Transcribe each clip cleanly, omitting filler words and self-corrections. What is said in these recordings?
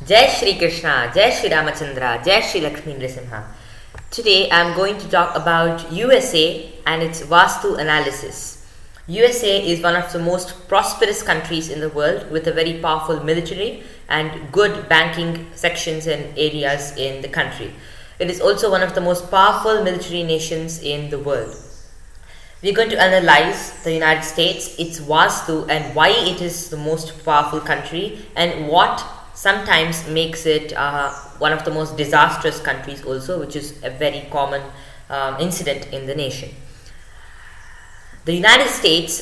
Jaya Shri Krishna, Jaya Shri Ramachandra, Jaya Shri Lakshmi Nrisimha. Today I am going to talk about USA and its Vastu analysis. USA is one of the most prosperous countries in the world with a very powerful military and good banking sections and areas in the country. It is also one of the most powerful military nations in the world. We are going to analyze the United States, its Vastu, and why it is the most powerful country and what sometimes makes it one of the most disastrous countries also, which is a very common incident in the nation. The United States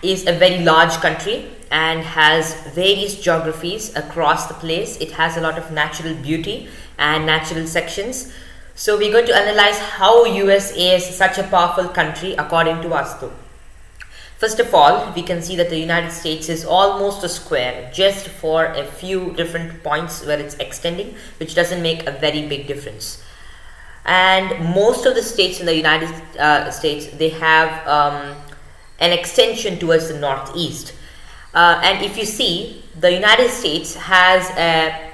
is a very large country and has various geographies across the place. It has a lot of natural beauty and natural sections. So we're going to analyze how US is such a powerful country according to Vastu. First of all, we can see that the United States is almost a square, just for a few different points where it's extending, which doesn't make a very big difference. And most of the states in the United States, they have an extension towards the northeast. And if you see, the United States has an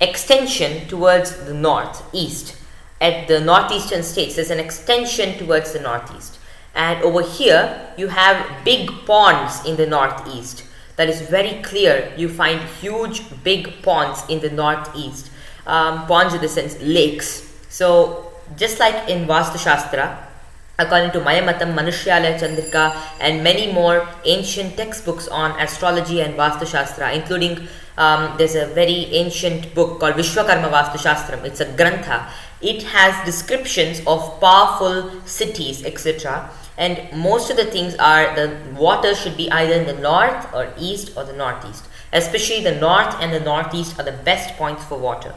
extension towards the northeast. At the northeastern states, there's an extension towards the northeast. And over here you have big ponds in the northeast. That is very clear. You find huge big ponds in the northeast. Ponds in the sense lakes. So just like in Vastu Shastra, according to Mayamatam, Manushyalaya Chandrika, and many more ancient textbooks on astrology and Vastu Shastra, including there's a very ancient book called Vishwakarma Vastu Shastram. It's a Grantha. It has descriptions of powerful cities, etc. And most of the things are the water should be either in the north or east or the northeast. Especially the north and the northeast are the best points for water.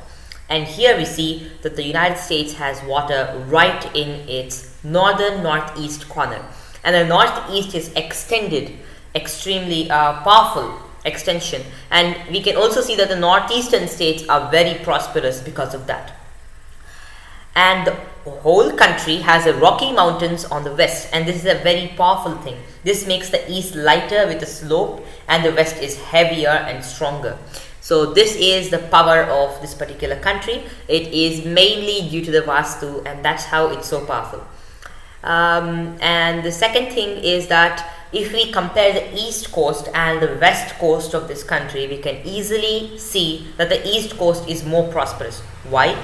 And here we see that the United States has water right in its northern northeast corner. And the northeast is extended, extremely powerful extension. And we can also see that the northeastern states are very prosperous because of that. And the whole country has a rocky mountains on the west, and this is a very powerful thing. This makes the east lighter with a slope and the west is heavier and stronger. So this is the power of this particular country. It is mainly due to the Vastu, and that's how it's so powerful. And the second thing is that if we compare the east coast and the west coast of this country, we can easily see that the east coast is more prosperous. Why?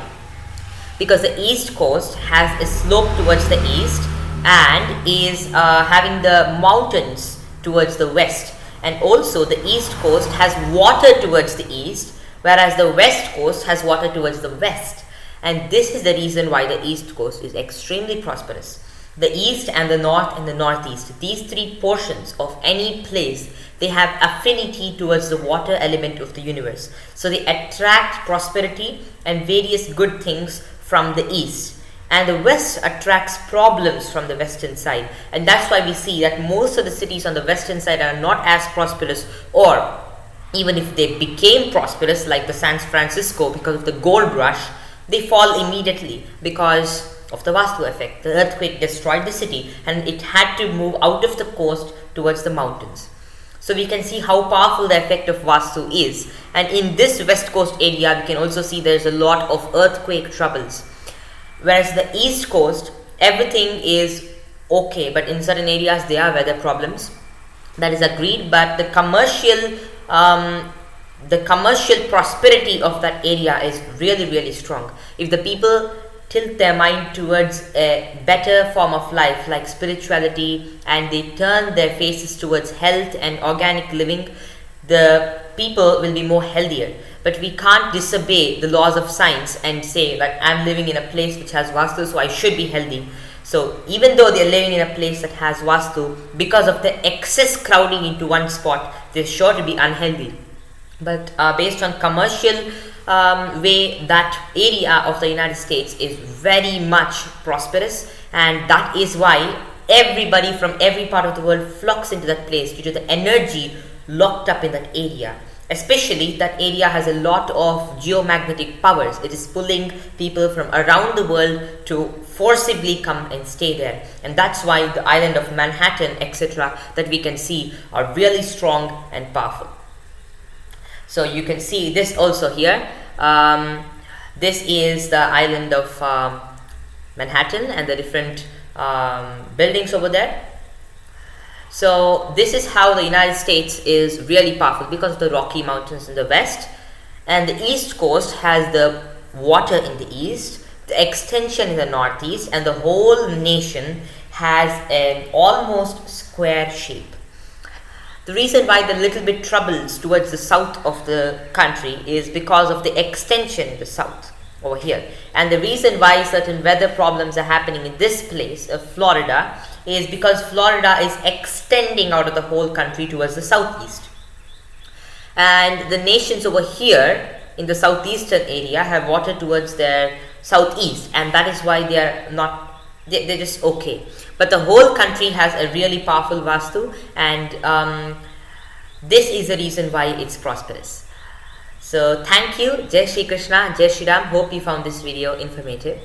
Because the east coast has a slope towards the east and is having the mountains towards the west. And also the east coast has water towards the east, whereas the west coast has water towards the west. And this is the reason why the east coast is extremely prosperous. The east and the north and the northeast, these three portions of any place, they have affinity towards the water element of the universe. So they attract prosperity and various good things from the east. And the west attracts problems from the western side. And that's why we see that most of the cities on the western side are not as prosperous, or even if they became prosperous, like the San Francisco, because of the gold rush, they fall immediately because of the Vastu effect. The earthquake destroyed the city and it had to move out of the coast towards the mountains. So we can see how powerful the effect of Vastu is. And in this west coast area, we can also see there's a lot of earthquake troubles. Whereas the east coast, everything is okay, but in certain areas there are weather problems. That is agreed, but the commercial prosperity of that area is really, really strong. If the people tilt their mind towards a better form of life like spirituality, and they turn their faces towards health and organic living, the people will be more healthier. But we can't disobey the laws of science and say that I'm living in a place which has Vastu, so I should be healthy. So even though they're living in a place that has Vastu, because of the excess crowding into one spot, they're sure to be unhealthy. But based on commercial way, that area of the United States is very much prosperous, and that is why everybody from every part of the world flocks into that place due to the energy locked up in that area. Especially that area has a lot of geomagnetic powers. It is pulling people from around the world to forcibly come and stay there. And that's why the island of Manhattan, etc., that we can see are really strong and powerful. So you can see this also here. This is the island of Manhattan and the different buildings over there. So this is how the United States is really powerful, because of the Rocky Mountains in the west, and the east coast has the water in the east, the extension in the northeast, and the whole nation has an almost square shape. The reason why the little bit troubles towards the south of the country is because of the extension in the south over here. And the reason why certain weather problems are happening in this place of Florida is because Florida is extending out of the whole country towards the southeast. And the nations over here in the southeastern area have water towards their southeast, and that is why they are not, they're just okay. But the whole country has a really powerful Vastu, and this is the reason why it's prosperous. So thank you. Jai Shri Krishna, Jai Shri Ram. Hope you found this video informative.